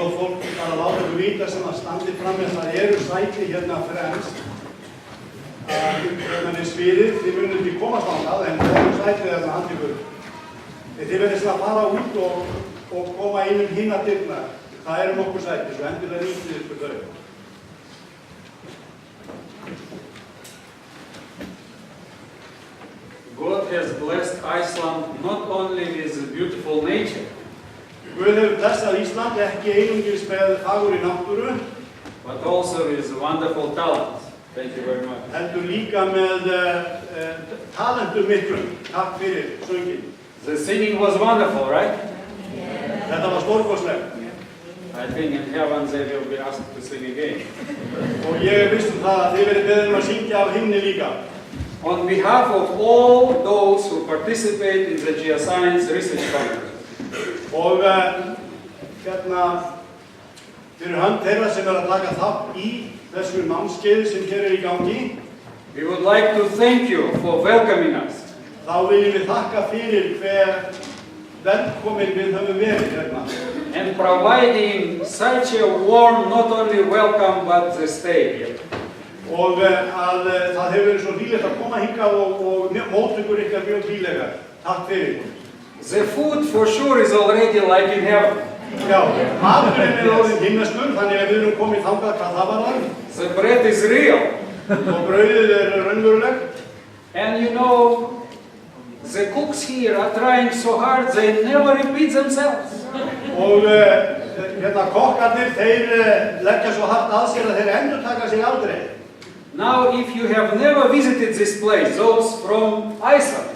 gott fólk bara láta ykkur vita sem að standi fram með það eru sæti hérna fremst hérna við sviðið, þið munum ekki komast þangað en það eru sætið þarna handa ykkur. Þið verðið svona að fara út og koma inn hinna dyrnar. Það eru nokkur sæti, svo endilega nýttið ykkur þau. God has blessed Iceland not only with beautiful nature, Guð hefur blessað Ísland ekki einungis með fagurri náttúru, but also with wonderful talent. Thank you very much. heldur líka með talentum miklum. Takk fyrir sönginn. The singing was wonderful, right? Þetta var stórkostlegt. I think in heaven they will be asked to sing again. Og ég viss það að þið verið beðin að syngja af himni líka. On behalf of all those who participate in the Geoscience Research Conference, Og hérna fyrir hönd þeirra sem að taka þátt í þessu námskeiði sem hér í gangi, we would like to thank you for welcoming us. þá viljum við þakka fyrir hver velkomin við höfum verið hérna. And providing such a warm, not only welcome, but the stay here. Og að það hefur verið svo hlýlegt að koma hingað og móttökur ykkar mjög hlýlegar. Takk fyrir. The food for sure is already like in heaven. Já, maturinn orðinn himneskur, þannig að við erum komið þangað hvað það var. The bread is real. Og brauðið raunverulegt. And you know, the cooks here are trying so hard, they never repeat themselves. Og hérna kokkarnir, þeir leggja svo hart að sér að þeir endurtaka sig aldrei. Now, if you have never visited this place, those from Iceland,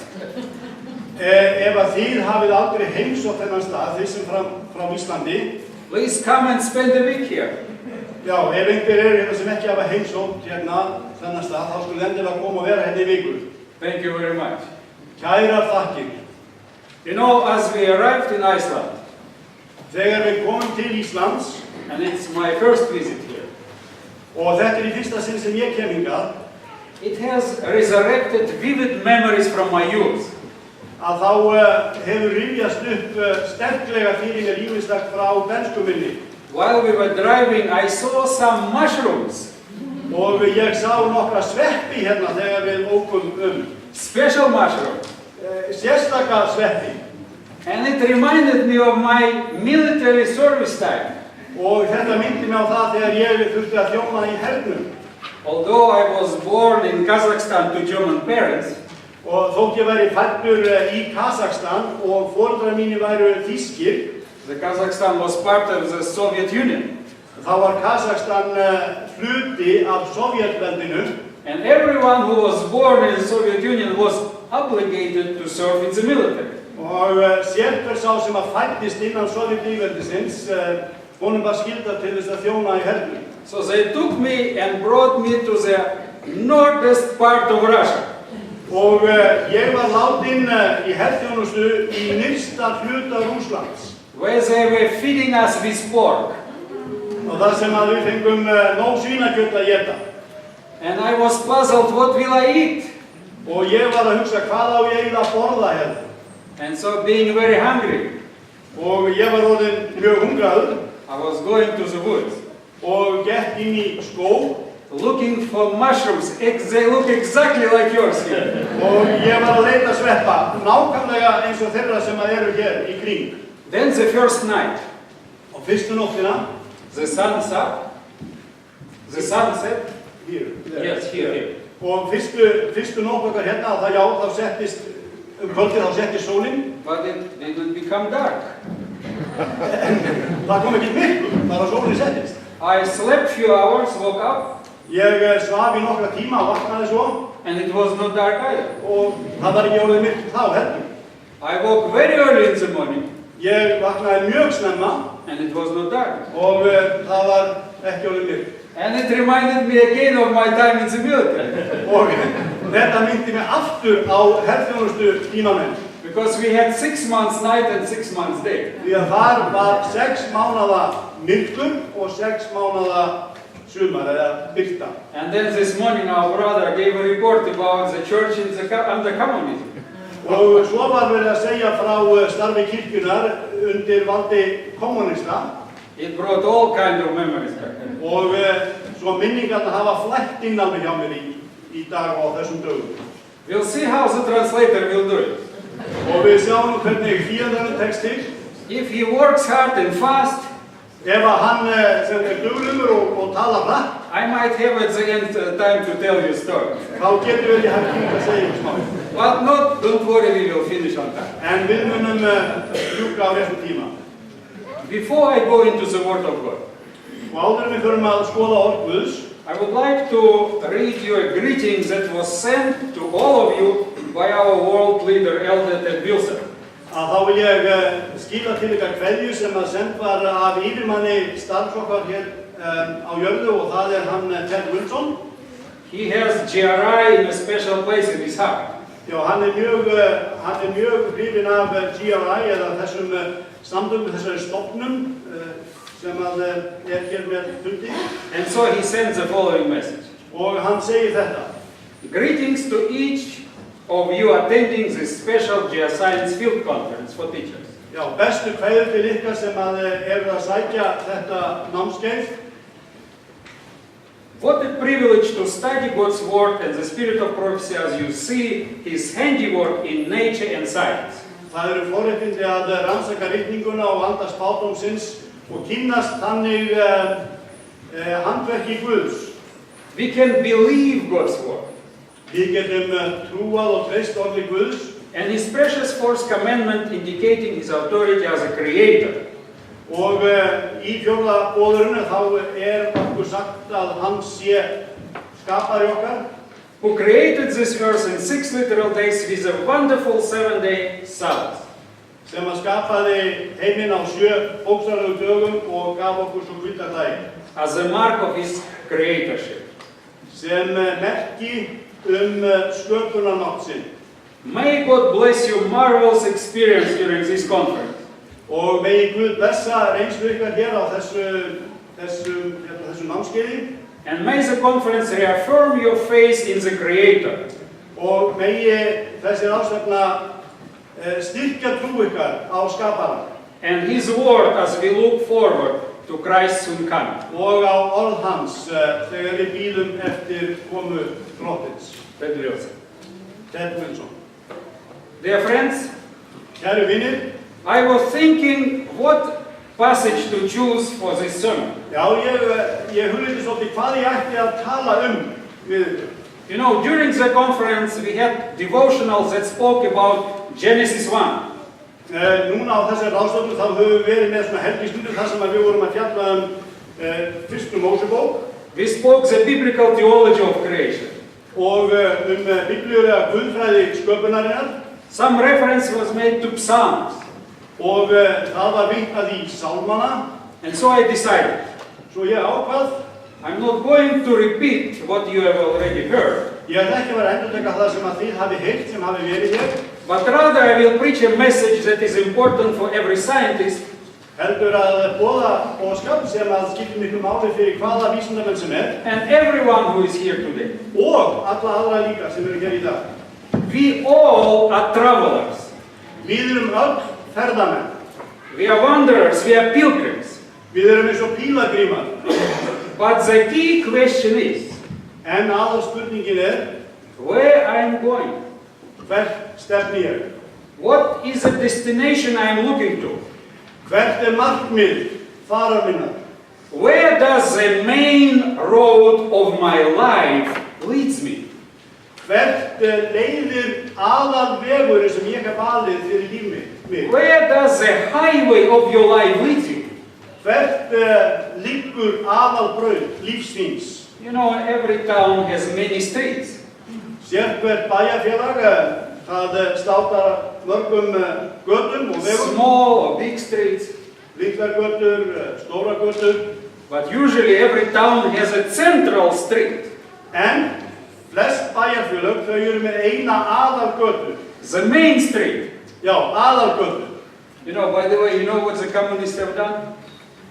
Ef að þið hafið aldrei heimsótt þennan stað, þið sem frá Íslandi, please come and spend a week here. já, ef einhver hérna sem ekki hafa heimsótt hérna þennan stað, þá skulle endilega koma og vera hérna í viku. Thank you very much. Kærar þakkir. You know, as we arrived in Iceland, Þegar við komum til Íslands, and it's my first visit here, og þetta í fyrsta sinn sem ég kem hingað, it has resurrected vivid memories from my youth. að þá hefur rifjast upp sterklega fyrir mér ýmislegt frá bernsku minni. While we were driving, I saw some mushrooms. Og ég sá nokkra sveppi hérna þegar við ókum Special mushroom. Sérstaka sveppi. And it reminded me of my military service time. Og þetta myndi mig á það þegar ég þurfti að þjóna í hernum. Although I was born in Kazakhstan to German parents, Og þótt ég væri fæddur í Kazakstan og foreldrar mínir væru þýskir, the Kazakhstan was part of the Soviet Union. þá var Kazakstan hluti af Sovjetveldinu. And everyone who was born in the Soviet Union was obligated to serve in the military. Og sérhver sá sem að fæddist innan Sovjetlýðveldisins, honum var skylda til þess að þjóna í hernum. So they took me and brought me to the northest part of Russia. Og ég var látin í herþjónustu í nyrsta hluta Rússlands. Where they were feeding us with pork. Og þar sem að við fengum nóg svínakjöt að éta. And I was puzzled, what will I eat? Og ég var að hugsa hvað á ég að borða hérna. And so being very hungry, Og ég var orðinn mjög hungraður I was going to the woods, og gekk inn í skóg looking for mushrooms. They look exactly like yours here. og ég var að leita sveppa, nákvæmlega eins og þeirra sem að eru hér í kring. Then the first night, Og fyrstu nóttina, the sun set. The sunset. here, Yes, here. og fyrstu nótt okkar hérna, þá settist, kvöldið þá settist sólinn, But it didn't become dark. það kom ekki myrkur, bara sólinn settist. I slept few hours, woke up, Ég svaf í nokkra tíma og vaknaði svo and it was not dark either. og það var ekki orðið myrkur þá heldur. I woke very early in the morning, Ég vaknaði mjög snemma and it was not dark. og það var ekki orðið myrkur. And it reminded me again of my time in the military. Og þetta myndi mig aftur á herþjónustu tímamenn. Because we had 6 months night and 6 months day. Því að þar var 6 mánaða myrkur og 6 mánaða sumar eða birta. And then this morning our brother gave a report about the church under communism. Og svo var verið að segja frá starfi kirkjunar undir valdi kommunista. It brought all kinds of memories back. Og svo minningarna hafa flætt inn alveg hjá mér í dag og á þessum dögum. We'll see how the translator will do it. Og við sjáum nú hvernig þýðandinn tekst til. If he works hard and fast, Ef að hann sem duglegur og talar hratt, I might have at the end time to tell you a story. þá getur við haft tíma að segja ykkur smá. But don't worry, we will finish on time. En við munum ljúka á réttum tíma. Before I go into the Word of God, Og áður en við förum að skoða orð Guðs, I would like to read you a greeting that was sent to all of you by our world leader, Elder Ted Wilson. að þá vil ég skila til ykkar kveðju sem að send var af yfirmanni starfsokkar hér á jörðu og það hann Ted Wilson. He has GRI in a special place in his heart. Já, hann mjög hrifinn af GRI eða þessum samtökum, þessari stofnum sem að hér með fundi. And so he sends the following message. Og hann segir þetta. Greetings to each of you attending this special Geoscience Field Conference for teachers. Já, bestu kveðjur til ykkar sem að eru að sækja þetta námskeið. What a privilege to study God's Word and the Spirit of prophecy as you see His handiwork in nature and science. Það eru forréttindi að rannsaka ritninguna og anda spádómsins og kynnast þannig handverki Guðs. We can believe God's Word. Við getum trúað og treyst orði Guðs. And His precious fourth commandment indicating His authority as a creator. Og í fjórða boðurinn þá okkur sagt að hann sé skapari okkar. Who created this earth in 6 literal days with a wonderful 7-day Sabbath. Sem að skapaði heiminn á 7 bókstaflegum dögum og gaf okkur svo hvíldardaginn. As a mark of His creatorship. Sem merki sköpunarmátt sinn. May God bless you marvelous experience during this conference. Og megi Guð blessa reynslu ykkar hér á þessu námskeiði. And may the conference reaffirm your faith in the Creator. Og megi þessi ráðstefna styrkja trú ykkar á skaparann. And His word as we look forward to Christ's soon coming. Og á orð hans þegar við bíðum eftir komu Drottins. Ted Wilson. Ted Wilson. Dear friends, Kæru vinir, I was thinking what passage to choose for this sermon. Já, ég hugleiddi svolítið hvað ég ætti að tala við ykkur. You know, during the conference we had devotionals that spoke about Genesis 1. Núna á þessari ráðstefnu þá höfum við verið með svona helgistundir þar sem við vorum að fjalla fyrstu Mósebók. We spoke the biblical theology of creation. Og biblíulega guðfræði sköpunarinnar. Some reference was made to Psalms. Og það var vitnað í sálmana. And so I decided. Svo ég ákvað. I'm not going to repeat what you have already heard. Ég ætla ekki að vera að endurtaka það sem að þið hafi heyrt sem hafi verið hér. But rather I will preach a message that is important for every scientist. Heldur að boða boðskap sem að skiptir miklu máli fyrir hvaða vísindamenn sem And everyone who is here today. Og alla aðra líka sem eru hér í dag. We all are travelers. Við erum öll ferðamenn. We are wanderers, we are pilgrims. Við erum eins og pílagrímar. But the key question is, en aðalspurningin where I am going. Hvert stefni ég? What is the destination I am looking to? Hvert markmið farar minnar? Where does the main road of my life leads me? Hvert leiðir aðalvegurinn sem ég hef valið fyrir líf mitt? Where does the highway of your life lead you? Hvert liggur aðalbraut lífsþíns? You know, every town has many streets. Sérhvert bæjarfélag það státar mörgum götum og vegum. Small or big streets. Litlar götur, stóra götur. But usually every town has a central street. En flest bæjarfélög þau eru með eina aðalgötu. The main street. Já, aðalgötu. You know, by the way, you know what the communists have done?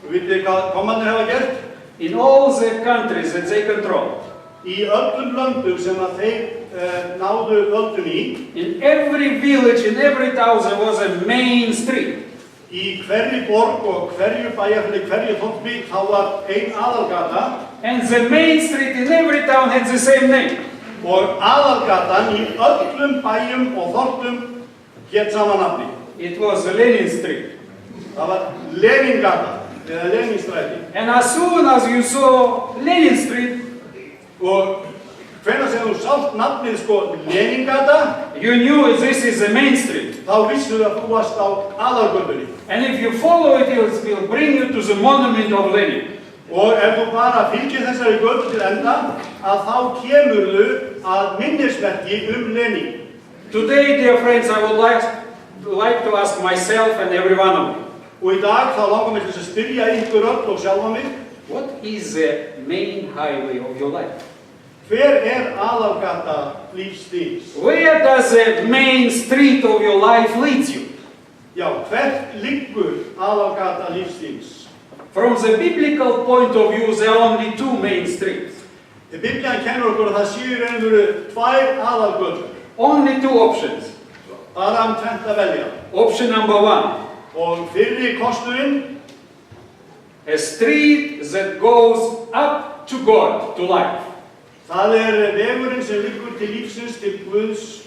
Vitið hvað kommandinn hafa gert? In all the countries that they control. Í öllum löndum sem að þeir náðu völdum í. In every village, in every town there was a main street. Í hverri borg og hverju bæjarfélagi, hverju þorpi, þá var ein aðalgata. And the main street in every town had the same name. Og aðalgatan í öllum bæjum og þorpum hét sama nafni. It was Lenin Street. Það var Leningata, eða Leninstræti. And as soon as you saw Lenin Street, Og hvenær sem þú sást nafnið Leningata, you knew this is the main street. þá vissu að þú varst á aðalgötunni. And if you follow it, it will bring you to the monument of Lenin. Og ef þú bara fylgir þessari götu til enda, að þá kemurðu að minnismerki Lenin. Today, dear friends, I would like to ask myself and every one of you. Og í dag þá langar mig til að spyrja ykkur öll og sjálfa mig. What is the main highway of your life? Hver aðalgata lífs þíns? Where does the main street of your life lead you? Já, hvert liggur aðalgata lífs þíns? From the biblical point of view, there are only two main streets. Biblían kennir okkur að það séu í raun og veru tvær aðalgötur. Only two options. Bara tvennt að velja. Option number one. Og fyrri kosturinn, A street that goes up to God, to life. það vegurinn sem liggur til lífsins, til Guðs.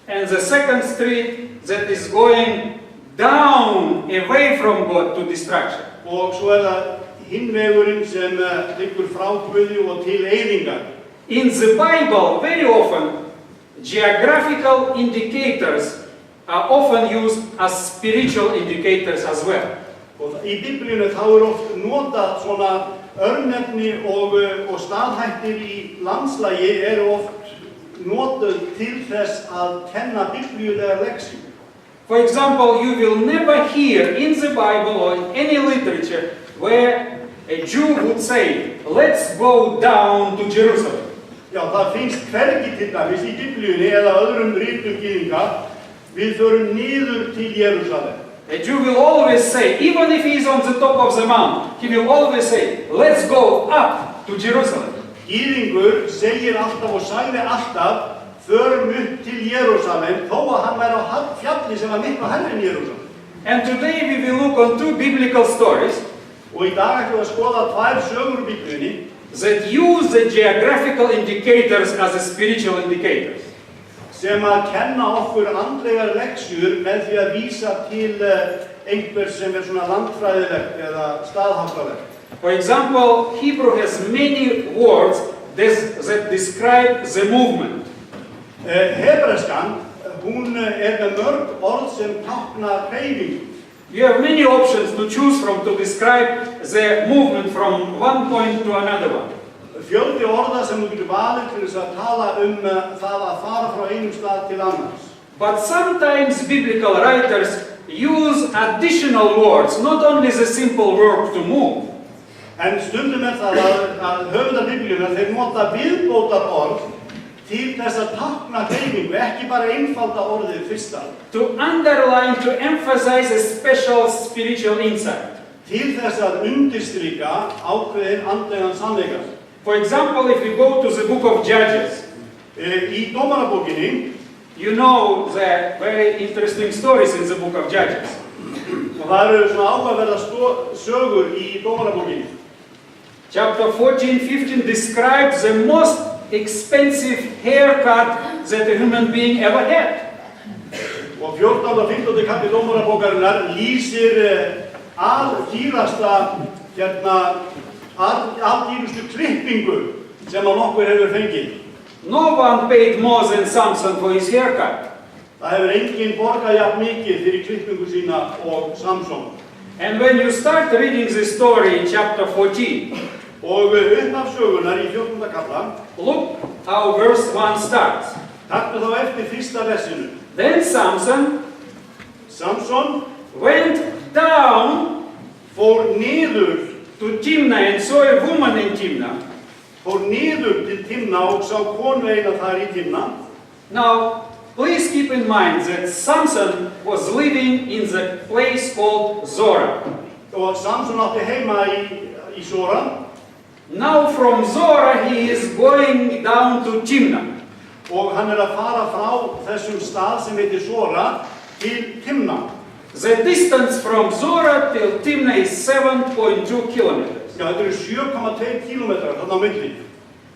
And the second street that is going down, away from God, to destruction. Og svo það hinn vegurinn sem liggur frá Guði og til eyðingar. In the Bible, very often, geographical indicators are often used as spiritual indicators as well. Og í Biblíunni þá oft notað svona örnefni og staðhættir í landslagi oft notuð til þess að kenna biblíulegar leksíur. For example, you will never hear in the Bible or in any literature where a Jew would say, let's go down to Jerusalem. Já, það finnst hvergi til dæmis í Biblíunni eða öðrum ritum gyðinga, við förum niður til Jerúsalem. A Jew will always say, even if he is on the top of the mount, he will always say, let's go up to Jerusalem. Gyðingur segir alltaf og sagði alltaf, förum upp til Jerúsalem, þó að hann væri á fjalli sem var miklu hærri en Jerúsalem. And today we will look on two biblical stories. Og í dag ætlum við að skoða tvær sögur úr Biblíunni that use the geographical indicators as a spiritual indicators. sem að kenna okkur andlegar leksjur með því að vísa til einhver sem svona landfræðilegt eða staðháttalegt. For example, Hebrew has many words that describe the movement. Hebreskan, hún með mörg orð sem tákna hreyfingu. You have many options to choose from to describe the movement from one point to another one. Fjöldi orða sem þú getur valið til þess að tala það að fara frá einum stað til annars. But sometimes biblical writers use additional words, not only the simple verb to move. En stundum það að höfundar Biblíunnar, þeir nota viðbótar orð til þess að tákna hreyfingu, ekki bara einfalda orðið fyrsta. To underline, to emphasize a special spiritual insight. Til þess að undirstrika ákveðinn andlegan sannleika. For example, if you go to the book of Judges, í Dómarabókinni, you know the very interesting stories in the book of Judges. Og það svona áhugaverðar sögur í Dómarabókinni. Chapter 14-15 describes the most expensive haircut that a human being ever had. Og 14. og 15. kapli Dómarabókarinnar lýsir dýrasta dýrustu klippingu sem að nokkur hefur fengið. No one paid more than Samson for his haircut. Það hefur enginn borgað jafn mikið fyrir klippingu sína og Samson. And when you start reading this story in chapter 14, og upphaf sögunar í 14. kapla, look how verse 1 starts. Taktu þá eftir fyrsta versinu. Then Samson went down fór niður to Timnah and saw a woman in Timnah. Fór niður til Timna og sá konu eina þar í Timna. Now, please keep in mind that Samson was living in the place called Zorah. Og Samson átti heima í Zora. Now from Zorah he is going down to Timnah. Og hann að fara frá þessum stað sem heitir Zora til Timna. The distance from Zora till Timna is 7.2 kilometers. Já, þetta eru 7,2 kílómetrar þarna á milli.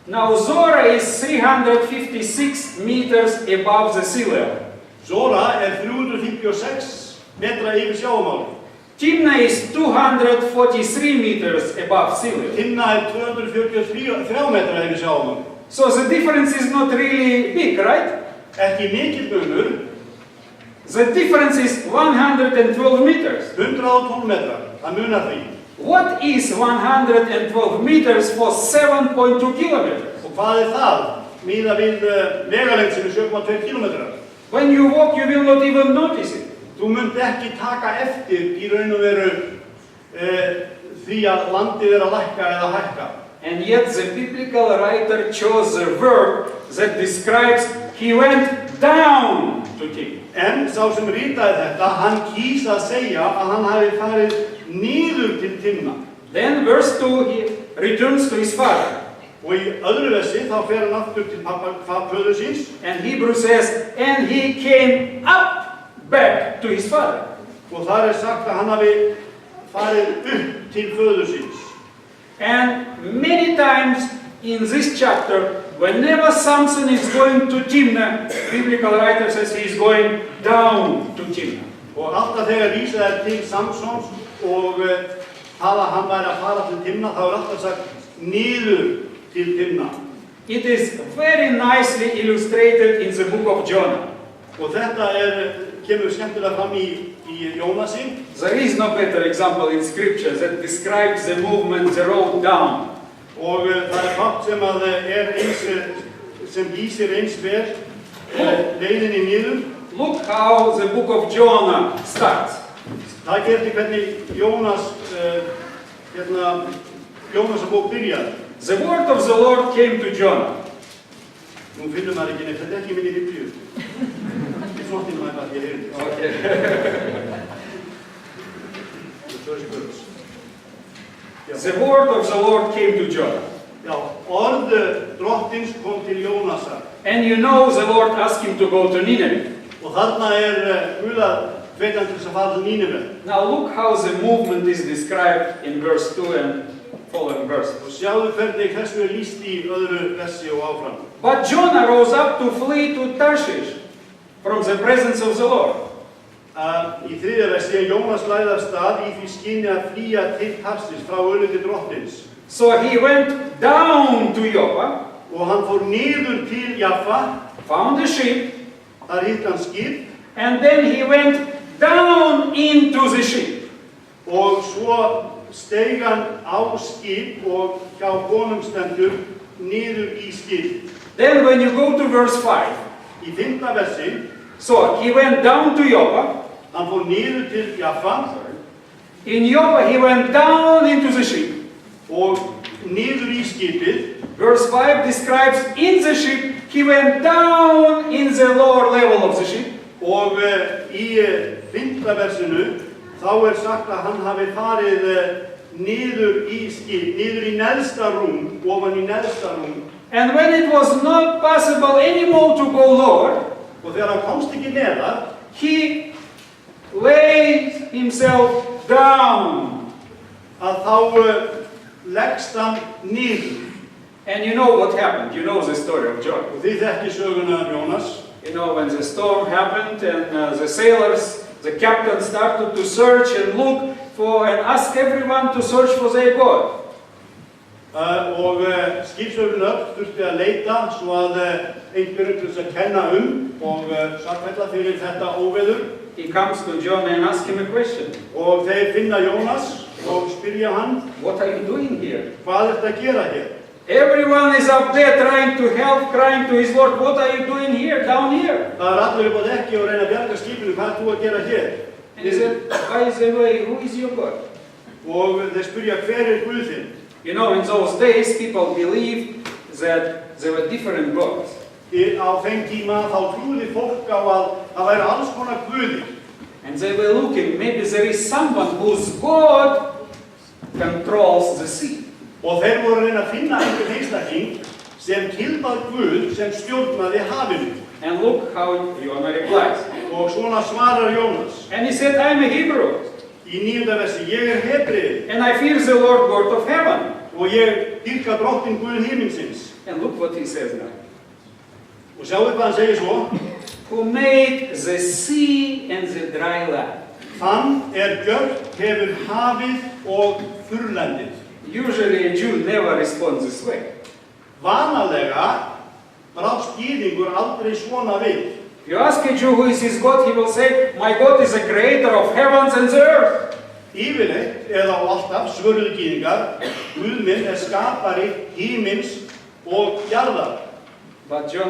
Now Zora is 356 meters above the sea level. Zora 356 metra yfir sjávarmáli. Timna is 243 meters above sea level. Timna 243 metra yfir sjávarmáli. So the difference is not really big, right? Ekki mikill munur. The difference is 112 meters. 112 metrar, það munar því. What is 112 meters for 7.2 kilometers? Og hvað það? Miðað við vegalengd sem 7,2 kílómetrar. When you walk, you will not even notice it. Þú munt ekki taka eftir í raun og veru því að landið að lækka eða hækka. And yet the biblical writer chose a verb that describes he went down to Timna. En sá sem ritaði þetta, hann kýs að segja að hann hafi farið niður til Timna. Then verse 2, he returns to his father. Og í öðru versi þá fer hann aftur til föður síns. And Hebrew says, and he came up back to his father. Og þar sagt að hann hafi farið upp til föður síns. And many times in this chapter, whenever Samson is going to Timna, biblical writer says he is going down to Timna. Og alltaf þegar vísað er til Samsons og tala hann væri að fara til Timna, þá alltaf sagt niður til Timna. It is very nicely illustrated in the book of Jonah. Og þetta kemur skemmtilega fram í Jónasi. There is no better example in scripture that describes the movement, the road down. Og það fátt sem að eins, sem lýsir eins vel leiðinni niður. Look how the book of Jonah starts. Það gerði hvernig Jónas bók byrjaði. The word of the Lord came to Jonah. Nú finnum maður ekki neitt, þetta ekki minni Biblíu. It's not in my Bible, ég heyrði. Okay. The word of the Lord came to Jonah. Já, orð drottins kom til Jónasar. And you know the Lord asked him to go to Nineveh. Og þarna Guð að hvetja hann til þess að fara til Níneve. Now look how the movement is described in verse 2 and following verses. Og sjáðu hvernig þessu lýst í öðru versi og áfram. But Jonah rose up to flee to Tarshish from the presence of the Lord. Í þriðja versi Jónas lagði af stað í því skyni að flýja til Tarsis frá örliti drottins. So he went down to Joppa. Og hann fór niður til Jaffa. Found a ship. Þar hitt hann skip. And then he went down into the ship. Og svo steig hann á skip og hjá honum stendur niður í skip. Then when you go to verse 5. Í 5. versi. So he went down to Joppa. Hann fór niður til Jaffa. In Joppa he went down into the ship. Og niður í skipið. Verse 5 describes in the ship he went down in the lower level of the ship. Og í 5. versinu þá sagt að hann hafi farið niður í skip, niður í neðsta rúm, ofan í neðsta rúm. And when it was not possible anymore to go lower, og þegar hann komst ekki neðar, he laid himself down. Að þá leggst hann niður. And you know what happened. You know the story of Jonah. Og þið þekkið söguna Jónas. You know when the storm happened and the sailors, the captain started to search and look for and ask everyone to search for their God. Og skipstjórinn öll þurfti að leita svo að einhverjum til að kenna og sakfella fyrir þetta óveður. He comes to Jonah and asks him a question. Og þeir finna Jónas og spyrja hann, what are you doing here? Hvað ertu að gera hér? Everyone is up there trying to help, crying to his Lord. What are you doing here, down here? Það allir upp á dekki og reyna að bjarga skipinu. Hvað ert þú að gera hér? And he said, by the way, who is your God? Og þeir spyrja, hver Guð þinn? You know, in those days, people believed that there were different gods. Á þeim tíma þá trúði fólk á að það væri alls konar guðir. And they were looking, maybe there is someone whose God controls the sea. Og þeir voru að reyna að finna einhvern einstakling sem tilbað Guð sem stjórnaði hafinu. And look how Jonah replies. Og svona svarar Jónas. And he said, I'm a Hebrew. Í 9. versi, ég Hebreið. And I fear the Lord God of heaven. Og ég dýrka Drottinn Guð himinsins. And look what he says now. Og sjáu hvað hann segir svo. Who made the sea and the dry land. Hann gjört hefur hafið og þurrlendið. Usually a Jew never responds this way. Vanalega brást gyðingur aldrei svona við. If you ask a Jew who is his God, he will say, my God is the creator of heavens and the earth. Yfirleitt eða alltaf svöruðu gyðingar, Guð minn skapari himins og jarðar. But John